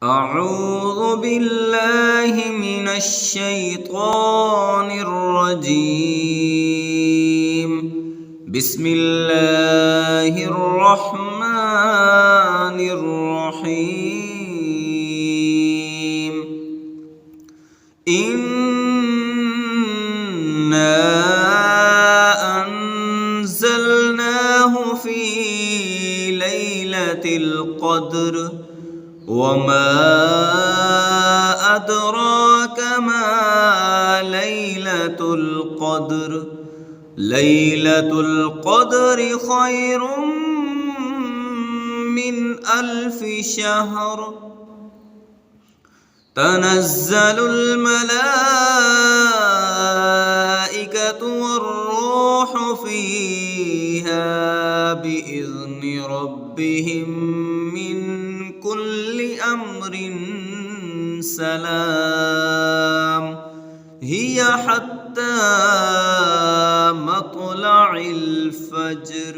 أعوذ بالله من الشيطان الرجيم. بسم الله الرحمن الرحيم. إنا أنزلناه في ليلة القدر وما أدراك ما ليلة القدر. ليلة القدر خير من 1000 شهر. تنزل الملائكة والروح فيها بإذن ربهم من كل أمر سلام. هي حتى مطلع الفجر.